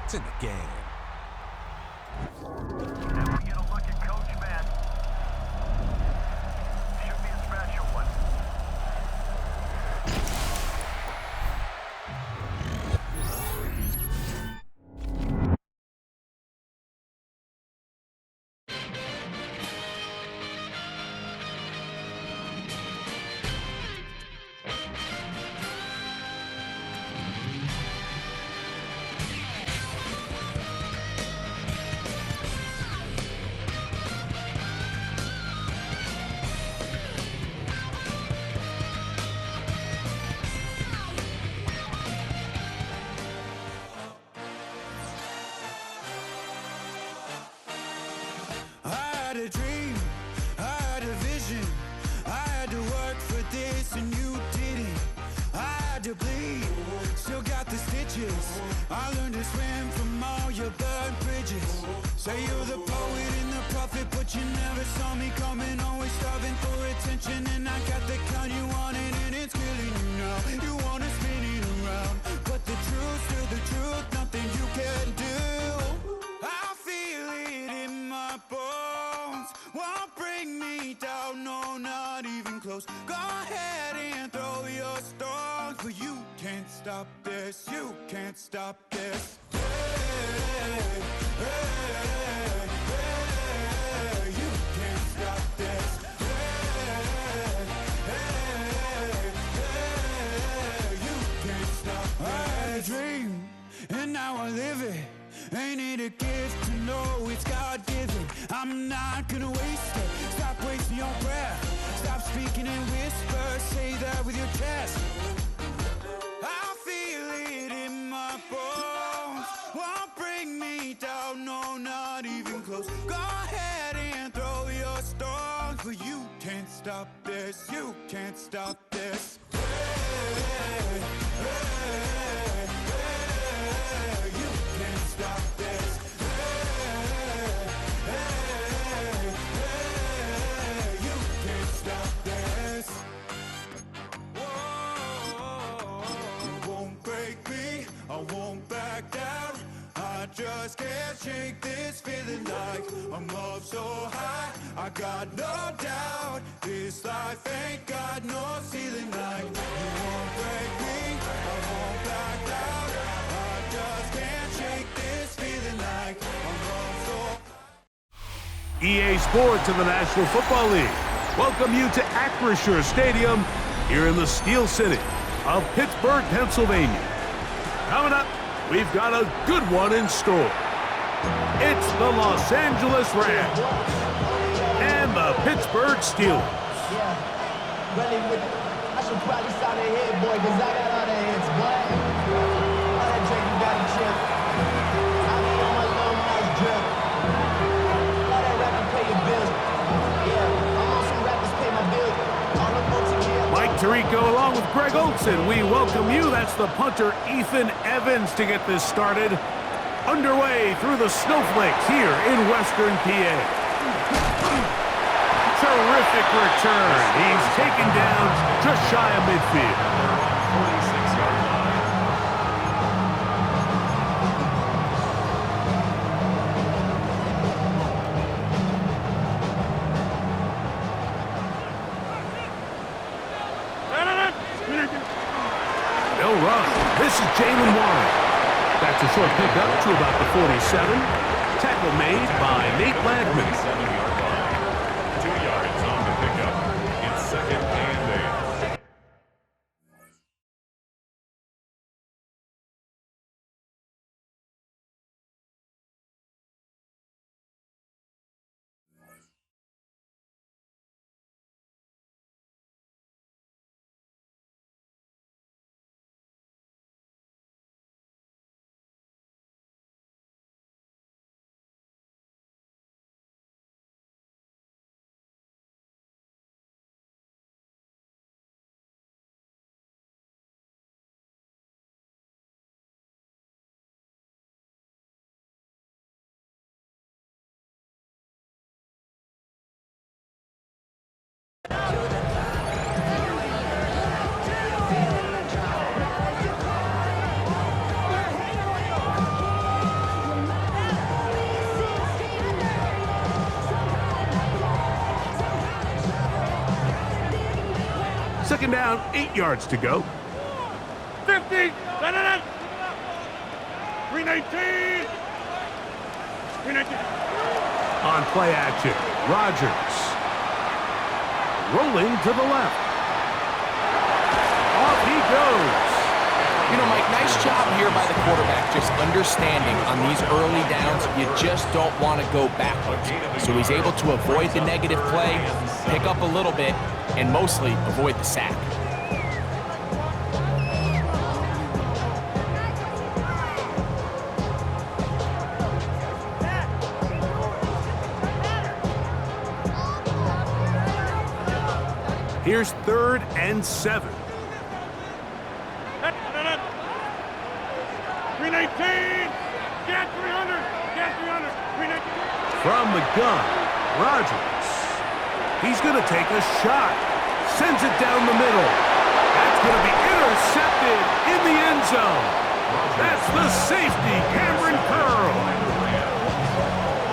It's in the game. And we get a look at Coach Madden. Should be a special one. I had a dream, I had a vision, I had to work for this and you didn't. I had to bleed, still got the stitches. I learned to swim from all your burnt bridges. Say you're the poet and the prophet, but you never saw me coming. Always starving for attention, and I got the kind you wanted, and it's killing you now. You wanna spin it around, but the truth's still the truth, nothing you can do. I feel it in my bones, won't bring me down, no, not even close. Go ahead and throw your stones, but you can't stop this, you can't stop this. Hey, hey, hey, you can't stop this. Hey, hey, hey, you can't stop this. I had a dream, and now I live it. Ain't it a gift to know it's God-given? I'm not gonna waste it. Stop wasting your breath. Stop speaking in whispers. Say that with your chest. I feel it in my bones. Won't bring me down, no, not even close. Go ahead and throw your stones, but you can't stop this. You can't stop this. Hey, hey, hey, you can't stop this. Hey, hey, hey, you can't stop this. Whoa, you won't break me, I won't back down. I just can't shake this feeling like I'm up so high. I got no doubt this life ain't got no ceiling like. You won't break me, I won't back down. I just can't shake this feeling like I'm up so high. EA Sports and the National Football League welcome you to Acrisure Stadium here in the Steel City of Pittsburgh, Pennsylvania. Coming up, we've got a good one in store. It's the Los Angeles Rams and the Pittsburgh Steelers. Yeah, really with it. I should probably sign a head, boy, because I got all the hits, boy. All that drink you got to chip. I be on my little nice drip. All that rapping pay your bills. Yeah, I'm on some rappers pay my bills. All the folks in here. Mike Tirico along with Greg Olson. We welcome you. That's the punter Ethan Evans to get this started. Underway through the snowflakes here in Western PA. Terrific return. He's taken down just shy of midfield. 46-yard line. No run. This is Jalen Warren. That's a short pickup to about the 47. Tackle made by Nate Lagman. 7-yard line. 2 yards on the pickup. It's second and 8. down, 8 yards to go. 50. 319. 319. On play action, Rodgers. Rolling to the left. Off he goes. You know, Mike, nice job here by the quarterback, just understanding on these early downs, you just don't want to go backwards. So he's able to avoid the negative play, pick up a little bit, and mostly avoid the sack. Here's 3rd and 7. 319. Get 300. Get 300. 319. From the gun, Rodgers. He's going to take a shot. Sends it down the middle. That's going to be intercepted in the end zone. That's the safety, Cameron Curl.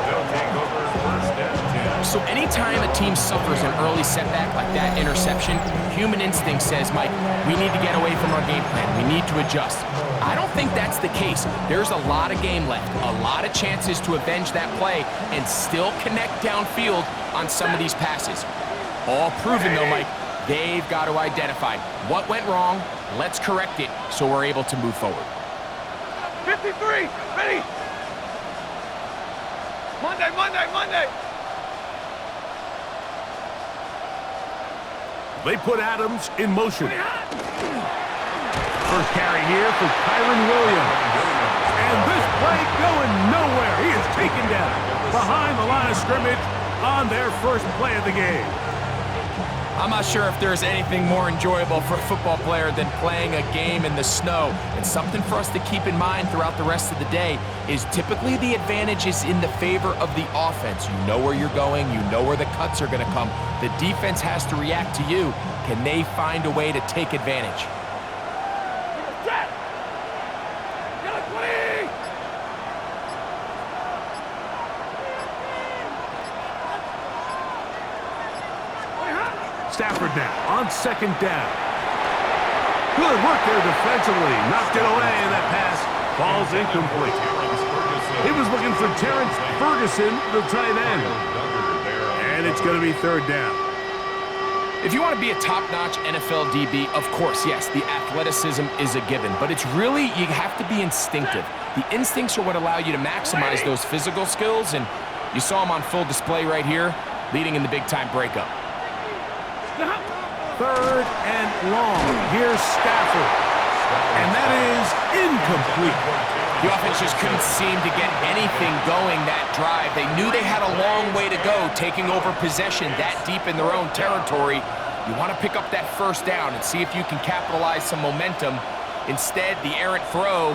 They'll take over 1st and 10. So anytime a team suffers an early setback like that interception, human instinct says, Mike, we need to get away from our game plan. We need to adjust. I don't think that's the case. There's a lot of game left, a lot of chances to avenge that play and still connect downfield on some of these passes. All proven though, Mike, they've got to identify what went wrong, let's correct it so we're able to move forward. 53. Ready. Monday. They put Adams in motion. First carry here for Kyron Williams. And this play going nowhere. He is taken down behind the line of scrimmage on their first play of the game. I'm not sure if there's anything more enjoyable for a football player than playing a game in the snow. And something for us to keep in mind throughout the rest of the day is typically the advantage is in the favor of the offense. You know where you're going. You know where the cuts are going to come. The defense has to react to you. Can they find a way to take advantage? Stafford now on 2nd down. Good work there defensively. Knocked it away, and that pass falls incomplete. He was looking for Terrence Ferguson, the tight end. And it's going to be 3rd down. If you want to be a top-notch NFL DB, of course, yes, the athleticism is a given. But it's really, you have to be instinctive. The instincts are what allow you to maximize those physical skills. And you saw him on full display right here, leading in the big-time breakup. 3rd and long. Here's Stafford. And that is incomplete. The offense just couldn't seem to get anything going that drive. They knew they had a long way to go, taking over possession that deep in their own territory. You want to pick up that 1st down and see if you can capitalize some momentum. Instead, the errant throw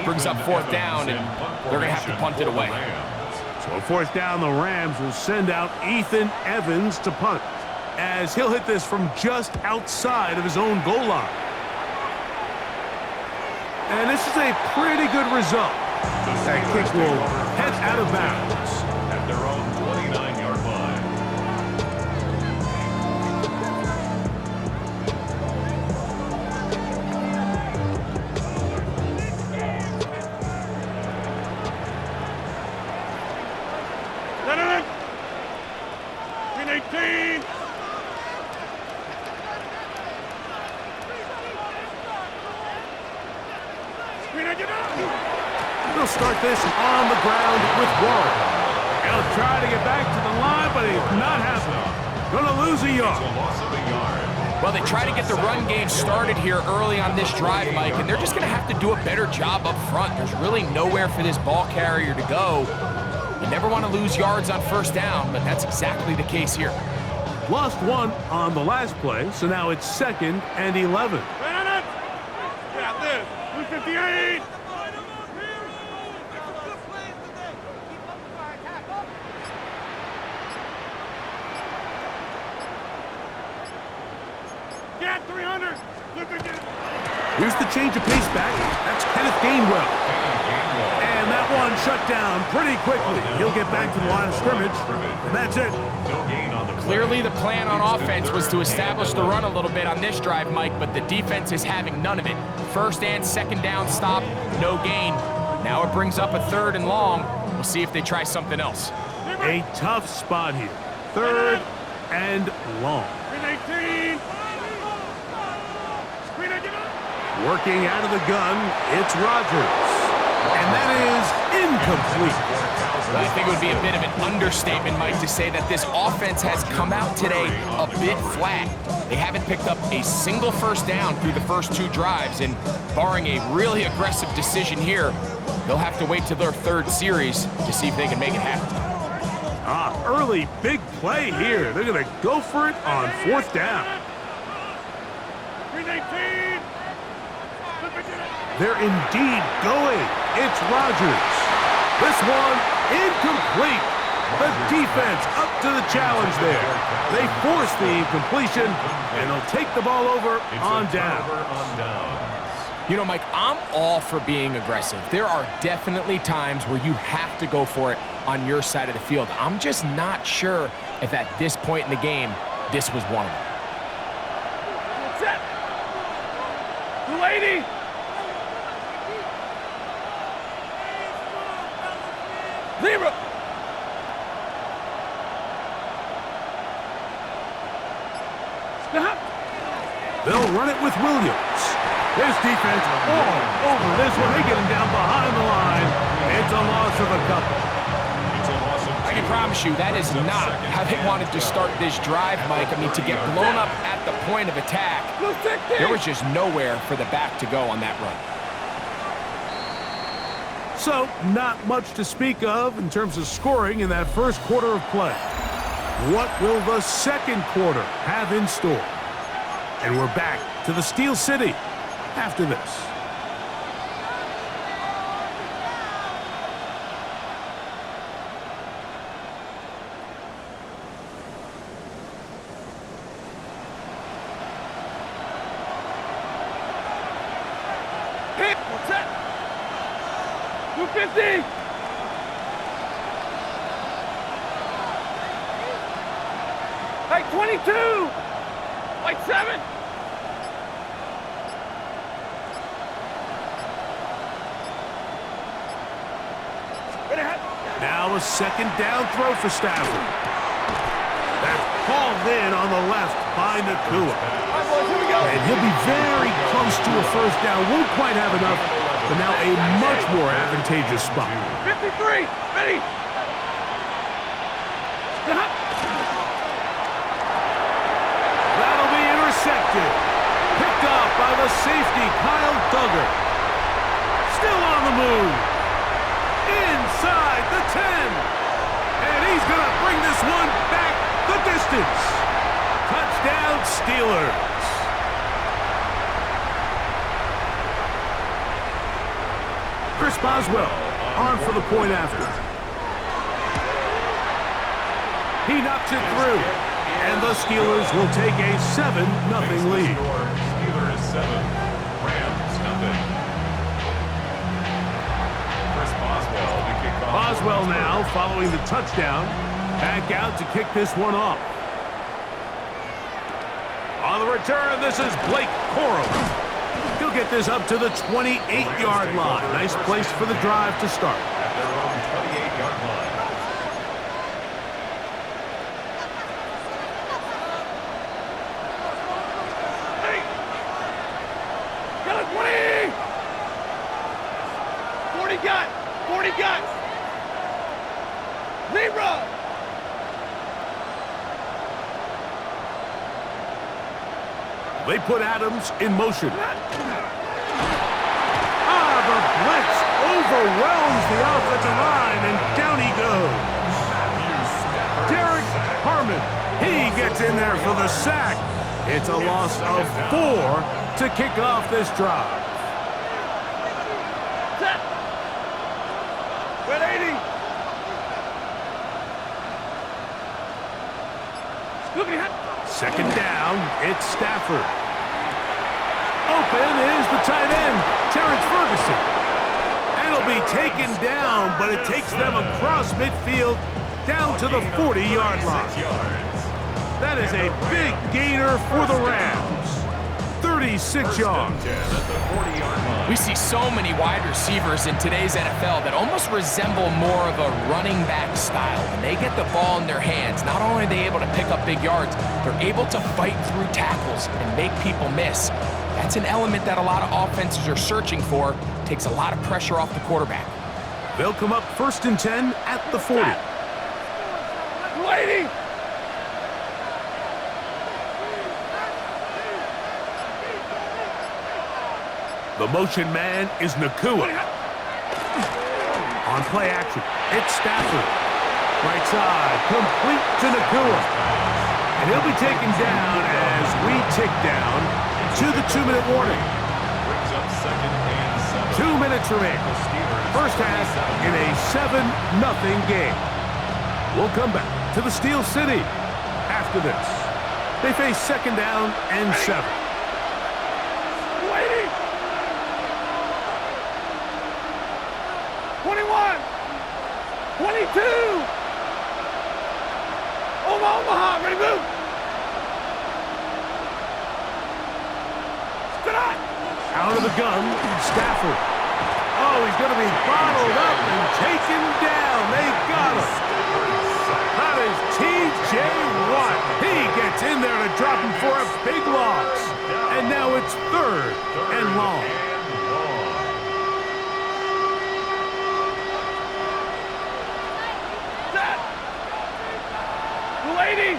brings up 4th down, and they're going to have to punt it away. So 4th down, the Rams will send out Ethan Evans to punt, as he'll hit this from just outside of his own goal line. And this is a pretty good result. That kick will head out of bounds At their own 29-yard line. Let 318. They'll start this on the ground with Warren. He'll try to get back to the line, but he's not happening. Gonna lose a yard. Well, they try to get the run game started here early on this drive, Mike, and they're just going to have to do a better job up front. There's really nowhere for this ball carrier to go. You never want to lose yards on 1st down, but that's exactly the case here. Lost 1 on the last play, so now it's 2nd and 11. Got this. 258. Get 300. Here's the change of pace back. That's Kenneth Gainwell. And And that one shut down pretty quickly. He'll get back to the line of scrimmage, and that's it. No gain on the Clearly the plan on offense was to establish the run a little bit on this drive, Mike, but the defense is having none of it. First and second down stop, no gain. Now it brings up a 3rd and long. We'll see if they try something else. A tough spot here. 3rd and long. Working out of the gun, it's Rodgers. And that is incomplete. I think it would be a bit of an understatement, Mike, to say that this offense has come out today a bit flat. They haven't picked up a single first down through the first 2 drives, and barring a really aggressive decision here, they'll have to wait to their 3rd series to see if they can make it happen. Early big play here. They're going to go for it on 4th down. They're indeed going. It's Rodgers. This one incomplete. The defense up to the challenge there. They force the incompletion, and they'll take the ball over on down. You know, Mike, I'm all for being aggressive. There are definitely times where you have to go for it on your side of the field. I'm just not sure if at this point in the game, this was one of them. Set. 280. Zero. Stop. They'll run it with Williams. This defense all over this one. They get him down behind the line. It's a loss of a couple. I can promise you that is not how they wanted to start this drive, Mike. I mean, to get blown up at the point of attack, there was just nowhere for the back to go on that run. So, not much to speak of in terms of scoring in that first quarter of play. What will the second quarter have in store? And we're back to the Steel City after this. Hit. Set. 250. Like 22. Like 7. Now a second down throw for Stafford. That's hauled in on the left by Nakua. And he'll be very close to a first down. Won't quite have enough, but now a much more advantageous spot. 53. Ready. Stop. That'll be intercepted. Picked off by the safety, Kyle Duggar. Still on the move. Inside the 10. And he's going to bring this one back the distance. Touchdown, Steelers. Chris Boswell on for the point after. He knocks it through. And the Steelers will take a 7-0 lead. Steelers 7, Rams 0. Boswell now following the touchdown. Back out to kick this one off. On the return, this is Blake Corum. He'll get this up to the 28-yard line. Nice place for the drive to start. At their own 28-yard line. Got a 20. 40 got. 40 got. 0. They put Adams in motion. The blitz overwhelms the offensive line, and down he goes. Derek Harmon, he gets in there for the sack. It's a loss of 4 to kick off this drive. Set. 180. Second down, it's Stafford. Open is the tight end, Terrence Ferguson. And he'll They'll be taken down, but it takes them across midfield down to the 40-yard line. That is a big gainer for the Rams. 36 yards. We see so many wide receivers in today's NFL that almost resemble more of a running back style. When they get the ball in their hands, not only are they able to pick up big yards, they're able to fight through tackles and make people miss. That's an element that a lot of offenses are searching for. Takes a lot of pressure off the quarterback. They'll come up 1st and 10 at the 40. Lady! The motion man is Nakua. On play action, it's Stafford. Right side, complete to Nakua. And he'll be taken down as we tick down to the 2-minute warning. 2 minutes remain. First half in a 7-0 game. We'll come back to the Steel City after this. They face 2nd down and 7. 21, 22. Omaha, ready to move. Spit on. Out of the gun, Stafford. Oh, he's going to be bottled up and taken down. They got him. That is T.J. Watt. He gets in there to drop him for a big loss. And now it's 3rd and long. Lady!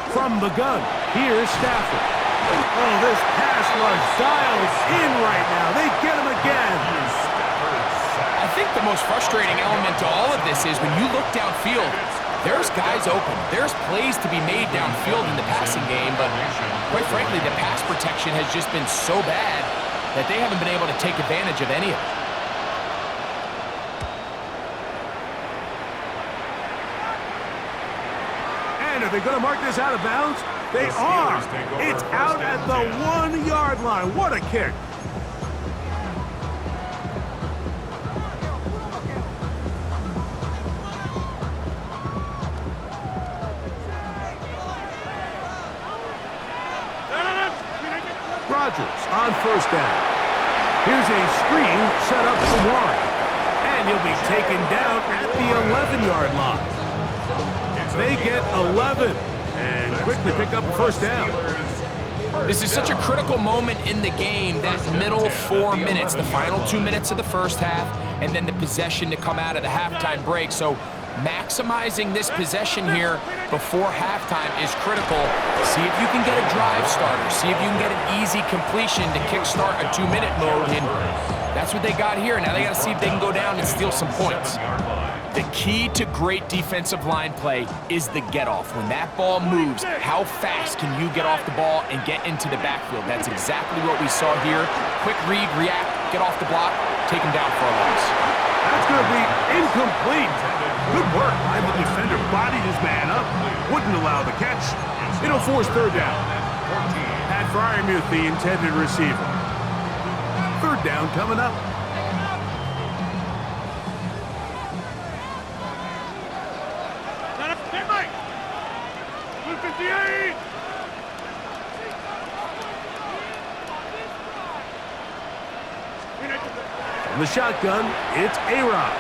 From the gun, here's Stafford. Oh, this pass rush dials in right now. They get him again. I think the most frustrating element to all of this is when you look downfield, there's guys open. There's plays to be made downfield in the passing game, but quite frankly, the pass protection has just been so bad that they haven't been able to take advantage of any of it. And are they going to mark this out of bounds? They are. It's out at the 1-yard line. What a kick. Rodgers on 1st down. Here's a screen set up for Warren. And he'll be taken down at the 11-yard line. They get 11 and quickly pick up a 1st down. This is such a critical moment in the game, that middle 4 minutes, the final 2 minutes of the first half, and then the possession to come out of the halftime break. So maximizing this possession here before halftime is critical. See if you can get a drive starter. See if you can get an easy completion to kickstart a 2-minute mode. And that's what they got here. Now they got to see if they can go down and steal some points. The key to great defensive line play is the get-off. When that ball moves, how fast can you get off the ball and get into the backfield? That's exactly what we saw here. Quick read, react, get off the block, take him down for a loss. That's going to be incomplete. Good work by the defender. Bodied his man up. Wouldn't allow the catch. It'll force 3rd down. Pat Fryermuth, the intended receiver. 3rd down coming up. From the shotgun, it's A-Rod.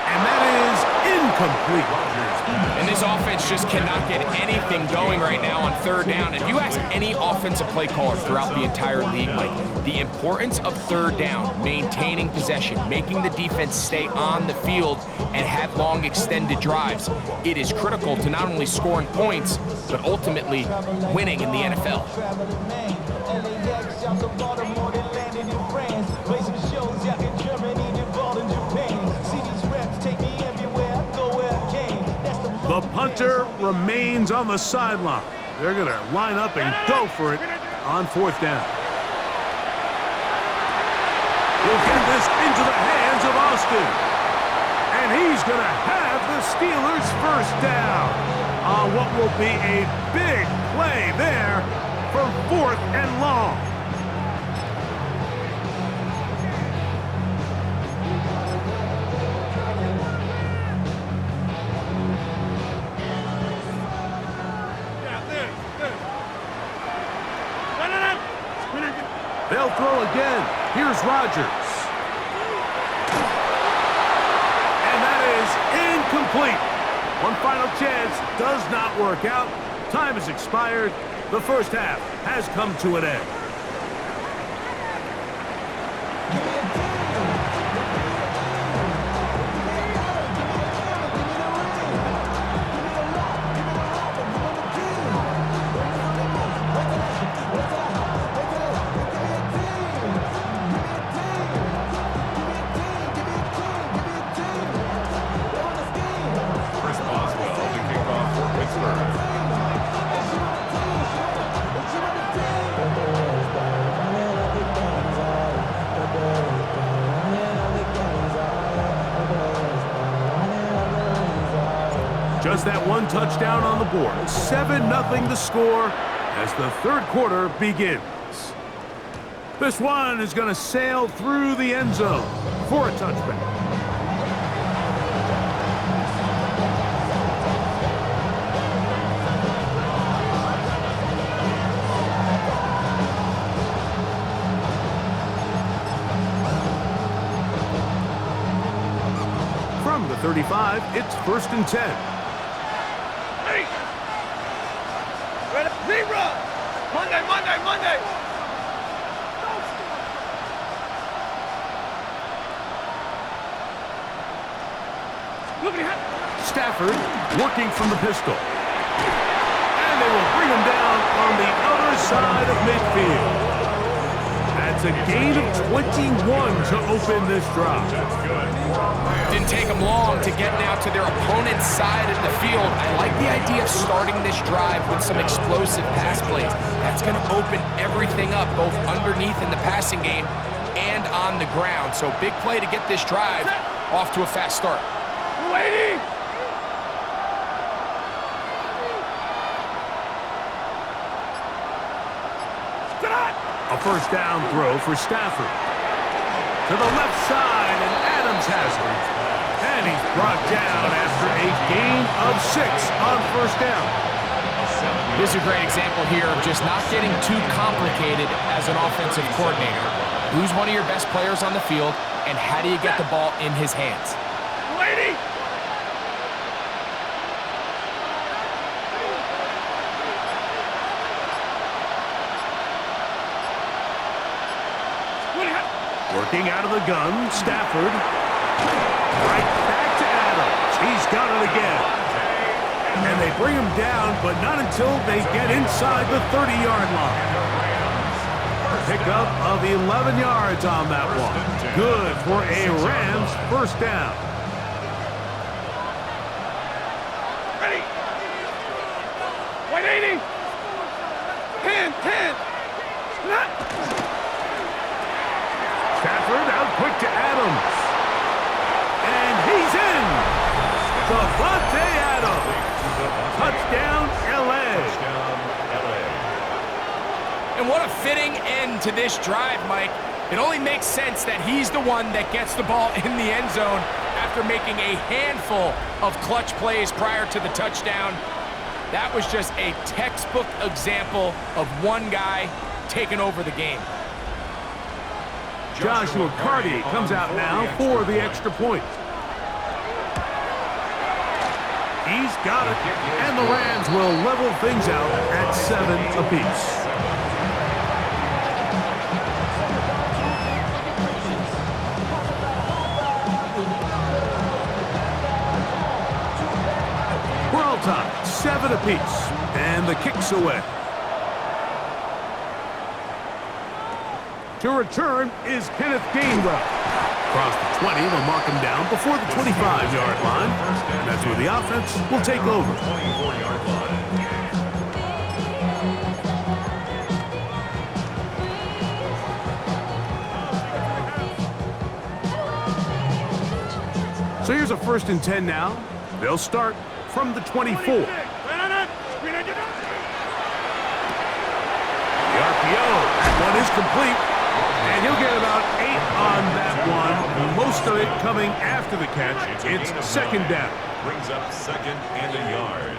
And that is incomplete. And this offense just cannot get anything going right now on 3rd down. If you ask any offensive play caller throughout the entire league, Mike, the importance of 3rd down, maintaining possession, making the defense stay on the field and have long extended drives, it is critical to not only scoring points, but ultimately winning in the NFL. The punter remains on the sideline. They're going to line up and go for it on 4th down. He'll get this into the hands of Austin. And he's going to have the Steelers first down on what will be a big play there from 4th and long. They'll throw again. Here's Rodgers. And that is incomplete. One final chance does not work out. Time has expired. The first half has come to an end. Just that one touchdown on the board. 7-0 the score as the third quarter begins. This one is going to sail through the end zone for a touchback. From the 35, it's 1st and 10. Zebra! Monday! Stafford working from the pistol. And they will bring him down on the other side of midfield. That's a gain of 21 to open this drive. Didn't take them long to get now to their opponent's side of the field. I like the idea of starting this drive with some explosive pass plays. That's going to open everything up, both underneath in the passing game and on the ground. So big play to get this drive off to a fast start. Waiting! A first down throw for Stafford. To the left side, and Adams has it. And he's brought down after a gain of 6 on first down. This is a great example here of just not getting too complicated as an offensive coordinator. Who's one of your best players on the field, and how do you get the ball in his hands? Lady! Working out of the gun, Stafford. Right back to Adams. He's got it again. And they bring him down, but not until they get inside the 30-yard line. Pickup of 11 yards on that one. Good for a Rams first down. Ready! 180! 10! Not! Stafford out quick to Adams. And he's in. Davante Adams. Touchdown, L.A. And what a fitting end to this drive, Mike. It only makes sense that he's the one that gets the ball in the end zone after making a handful of clutch plays prior to the touchdown. That was just a textbook example of one guy taking over the game. Joshua Carty comes out now for the extra point. He's got it, and the Rams will level things out at 7 apiece. We're all tied, 7 apiece, and the kick's away. To return is Kenneth Gainwell. Across the 20, they'll mark him down before the 25-yard line. And that's where the offense will take over. So here's a 1st and 10 now. They'll start from the 24. The RPO, that one is complete. And he'll get about 8 on that one. Most of it coming after the catch. It's 2nd down. Brings up 2nd and a yard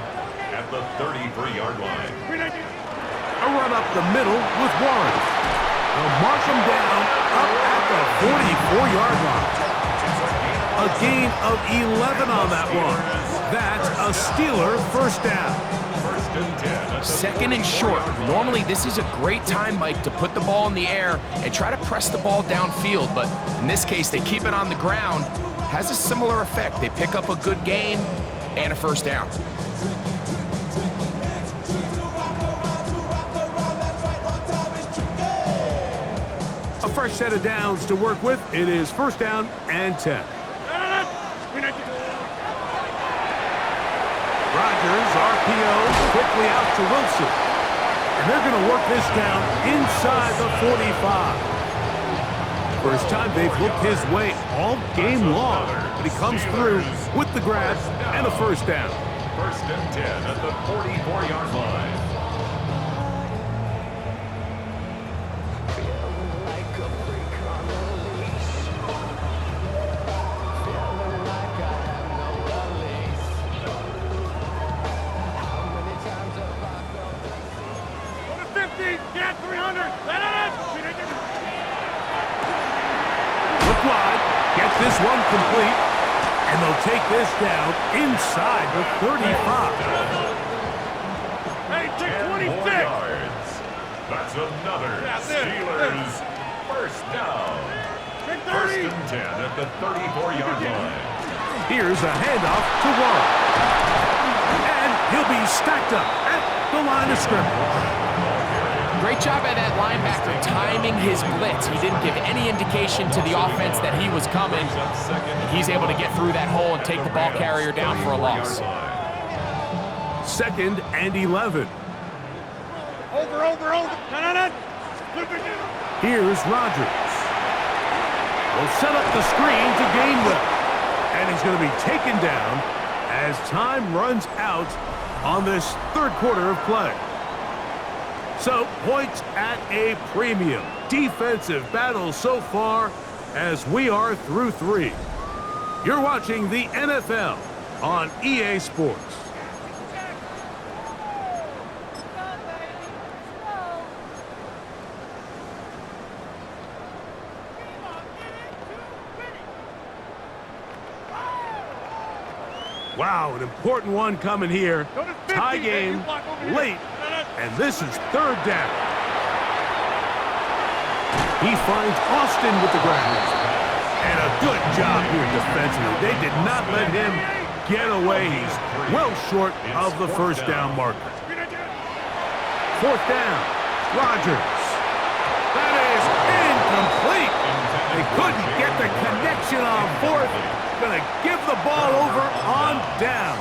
at the 33-yard line. A run up the middle with Warren. They'll mark him down up at the 44-yard line. A gain of 11 on that one. That's a Steeler 1st down. 1st and 10. 2nd and short. Normally, this is a great time, Mike, to put the ball in the air and try to press the ball downfield. But in this case, they keep it on the ground. Has a similar effect. They pick up a good gain and a 1st down. A fresh set of downs to work with. It is 1st down and 10. Rodgers, RPO, quickly out to Wilson. And they're going to work this down inside the 45. First time they've looked his way all game long. But he comes through with the grab and a 1st down. 1st and 10 at the 44-yard line. This one complete, and they'll take this down inside the 35. Hey, 26 yards. That's another Steelers 1st down. 1st and 10 at the 34-yard line. Here's a handoff to Warren. And he'll be stacked up at the line of scrimmage. Great job by that linebacker timing his blitz. He didn't give any indication to the offense that he was coming. He's able to get through that hole and take the ball carrier down for a loss. 2nd and 11. Over. No. Here's Rodgers. Will set up the screen to Gainwell. And he's going to be taken down as time runs out on this 3rd quarter of play. So, points at a premium. Defensive battle so far as we are through 3. You're watching the NFL on EA Sports. Wow, an important one coming here. Tie game, late. And this is 3rd down. He finds Austin with the ground. And a good job here defensively. They did not let him get away. He's well short of the 1st down marker. 4th down. Rodgers. That is incomplete. They couldn't get the connection on 4th. Going to give the ball over on down.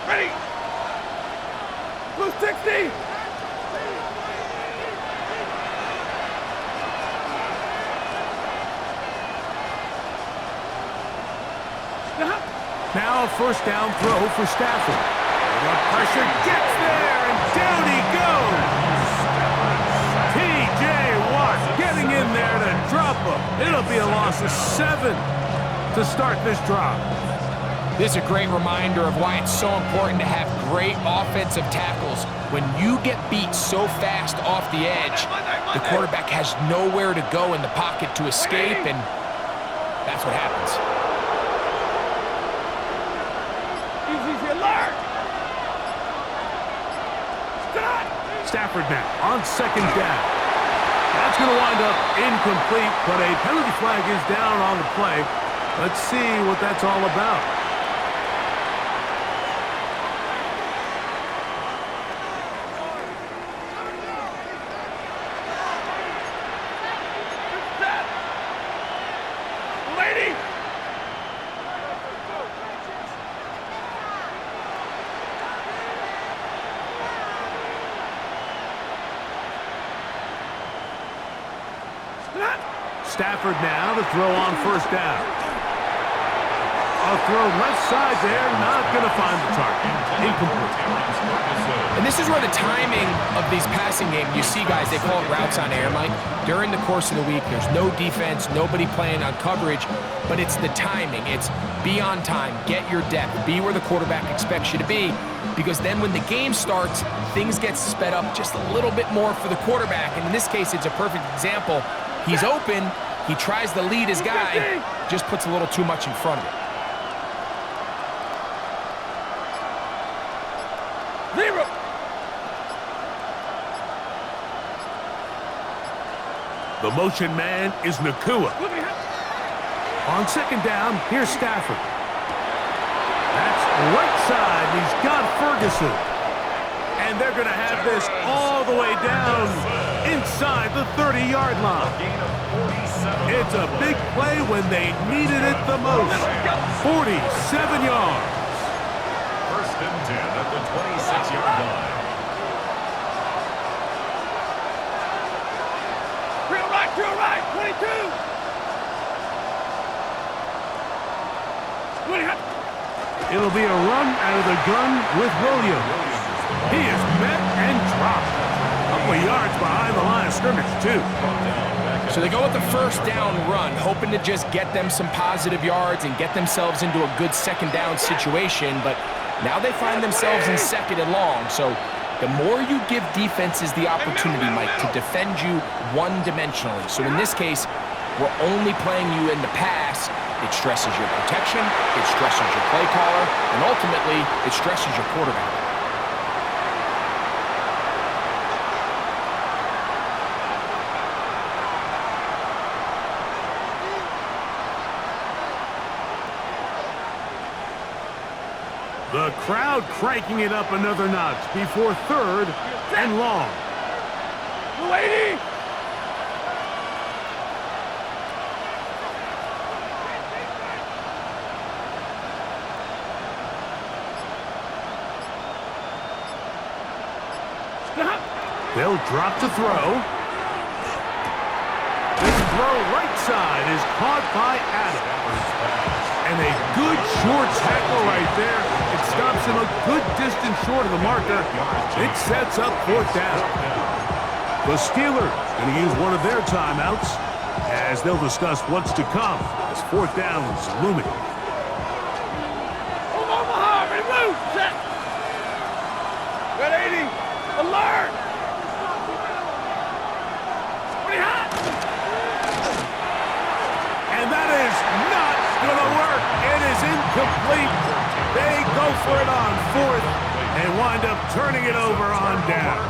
Ready. Blue 60. Now a 1st down throw for Stafford. The pressure gets there, and down he goes. T.J. Watt getting in there to drop him. It'll be a loss of 7 to start this drive. This is a great reminder of why it's so important to have great offensive tackles. When you get beat so fast off the edge, the quarterback has nowhere to go in the pocket to escape, and that's what happens. Easy alert. Stafford now on 2nd down. That's going to wind up incomplete, but a penalty flag is down on the play. Let's see what that's all about. Stafford now to throw on first down. A throw left side there, not going to find the target. Incomplete. And this is where the timing of these passing games, you see guys, they call it routes on air, Mike. During the course of the week, there's no defense, nobody playing on coverage, but it's the timing. It's be on time, get your depth, be where the quarterback expects you to be, because then when the game starts, things get sped up just a little bit more for the quarterback. And in this case, it's a perfect example. He's open, he tries to lead his guy, just puts a little too much in front of him. Zero. The motion man is Nakua. On second down, here's Stafford. That's right side. He's got Ferguson. And they're going to have this all the way down inside the 30-yard line. It's a big play when they needed it the most. 47 yards. First and 10 at the 26-yard line. Drill right, 22. 20. It'll be a run out of the gun with Williams. He is met and dropped. A couple of yards behind the line of scrimmage, too. So they go with the first down run, hoping to just get them some positive yards and get themselves into a good second down situation, but now they find themselves in second and long. So the more you give defenses the opportunity, Mike, to defend you one-dimensionally. So in this case, we're only playing you in the pass. It stresses your protection, it stresses your play caller, and ultimately, it stresses your quarterback. The crowd cranking it up another notch before third and long. 280. Stop. They'll drop to throw. This throw right side is caught by Adams. And a good short tackle right there. It stops him a good distance short of the marker. It sets up fourth down. The Steelers going to use one of their timeouts as they'll discuss what's to come as fourth down is looming. Omaha, ready, move, set. Red 80, alert. 20 hot. And that is not going to work. It is incomplete. They go for it on fourth and wind up turning it over on down.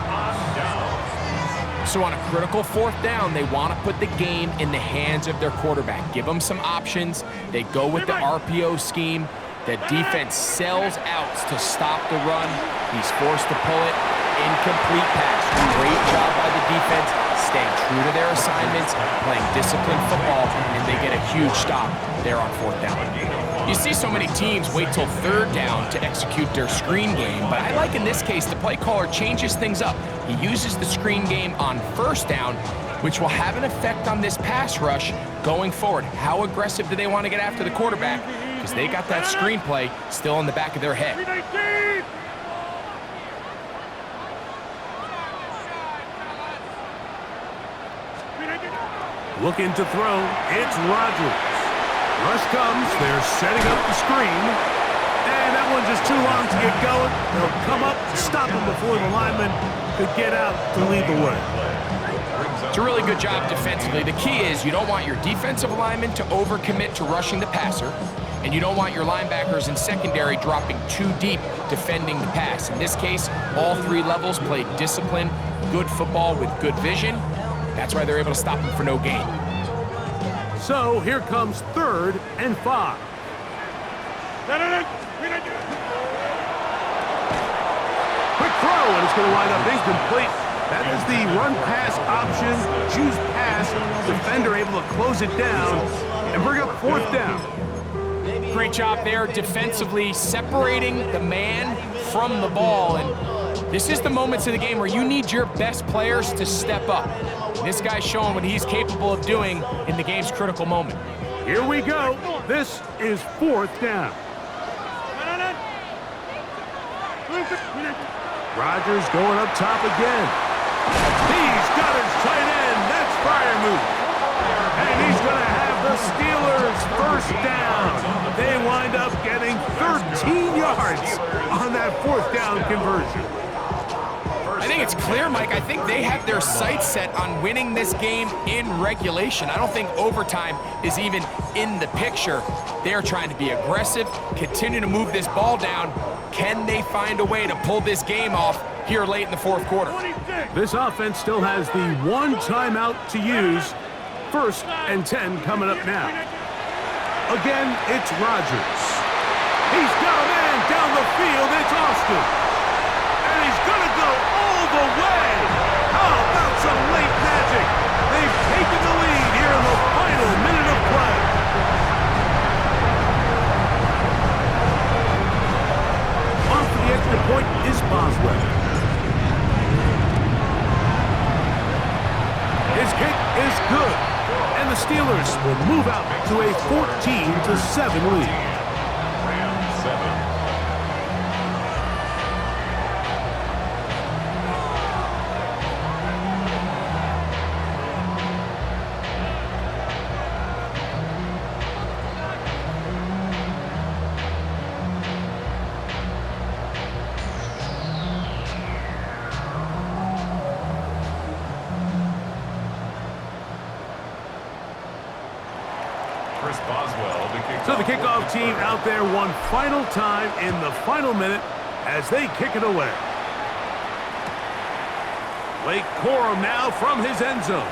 So on a critical fourth down, they want to put the game in the hands of their quarterback. Give them some options. They go with the RPO scheme. The defense sells outs to stop the run. He's forced to pull it. Incomplete pass. Great job by the defense, staying true to their assignments, playing disciplined football, and they get a huge stop there on fourth down. You see so many teams wait till third down to execute their screen game, but I like in this case the play caller changes things up. He uses the screen game on first down, which will have an effect on this pass rush going forward. How aggressive do they want to get after the quarterback? Because they got that screenplay still in the back of their head. 319. Looking to throw, it's Rodgers. Rush comes, they're setting up the screen. And that one just too long to get going. They'll come up, stop him before the lineman could get out to lead the way. It's a really good job defensively. The key is you don't want your defensive linemen to overcommit to rushing the passer, and you don't want your linebackers in secondary dropping too deep defending the pass. In this case, all three levels played disciplined, good football with good vision. That's why they're able to stop him for no gain. So here comes third and 5. Quick throw, and it's going to wind up incomplete. That is the run-pass option. Choose pass. Defender able to close it down and bring up fourth down. Great job there defensively, separating the man from the ball. And This is the moments of the game where you need your best players to step up. And this guy's showing what he's capable of doing in the game's critical moment. Here we go. This is 4th down. Rodgers going up top again. He's got his tight end. That's fire move. And he's going to have the Steelers first down. They wind up getting 13 yards on that 4th down conversion. I think it's clear, Mike. I think they have their sights set on winning this game in regulation. I don't think overtime is even in the picture. They're trying to be aggressive, continue to move this ball down. Can they find a way to pull this game off here late in the 4th quarter? This offense still has the 1 timeout to use. 1st and 10 coming up now. Again, it's Rodgers. He's got a man down the field. It's Austin. And he's going to go all the way. How about some late magic? They've taken the lead here in the final minute of play. Off the extra point is Boswell. His kick is good. And the Steelers will move out to a 14-7 lead. Rams 7. So the kickoff team out there one final time in the final minute as they kick it away. Blake Corum now from his end zone.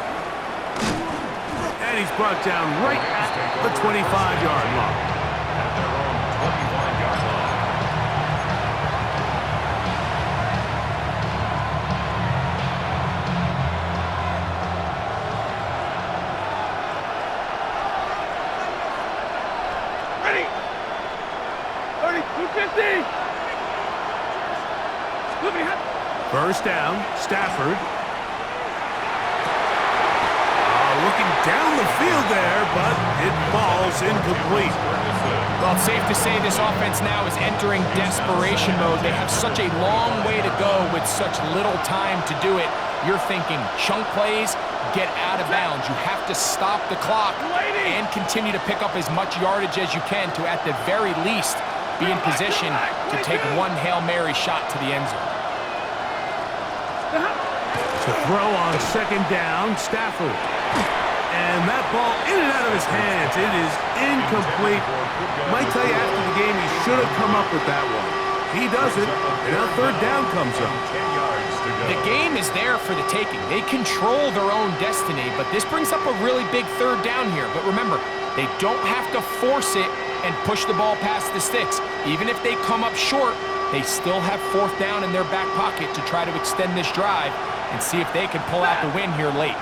And he's brought down right at the 25-yard line. At their own 25-yard line. Ready? 32-50. First down, Stafford. Looking down the field there, but it falls incomplete. Well, it's safe to say this offense now is entering desperation mode. They have such a long way to go with such little time to do it. You're thinking chunk plays, get out of bounds. You have to stop the clock and continue to pick up as much yardage as you can to, at the very least, be in position to take one Hail Mary shot to the end zone. To throw on second down, Stafford. And that ball in and out of his hands. It is incomplete. Might tell you after the game he should have come up with that one. He doesn't, and now third down comes up. The game is there for the taking. They control their own destiny, but this brings up a really big third down here. But remember, they don't have to force it and push the ball past the sticks. Even if they come up short, they still have fourth down in their back pocket to try to extend this drive and see if they can pull out the win here late.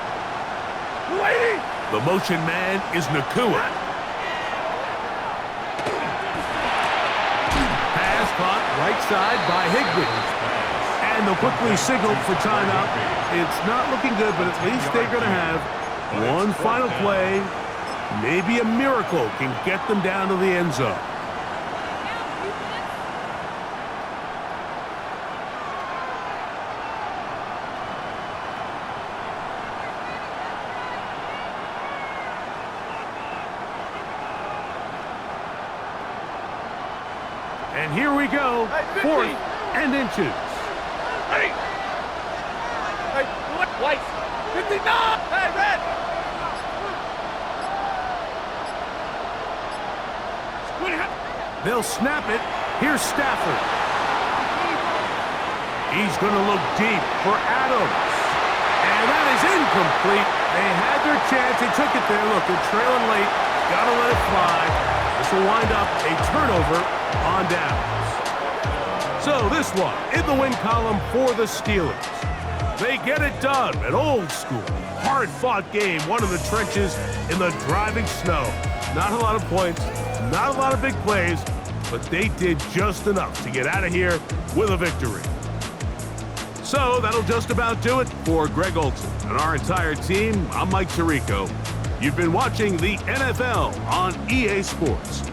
The motion man is Nakua. Pass caught right side by Higbee. And they'll quickly signal for timeout. It's not looking good, but at least they're going to have one final play. Maybe a miracle can get them down to the end zone. And here we go, fourth and inches. Ready? Hey, white. 59. Hey, red. They'll snap it. Here's Stafford. He's going to look deep for Adams. And that is incomplete. They had their chance. They took it there. Look, they're trailing late. Got to let it fly. This will wind up a turnover on downs. So this one in the win column for the Steelers. They get it done. An old school, hard-fought game. One of the trenches in the driving snow. Not a lot of points, not a lot of big plays, but they did just enough to get out of here with a victory. So that'll just about do it for Greg Olson and our entire team. I'm Mike Tirico. You've been watching the NFL on EA Sports.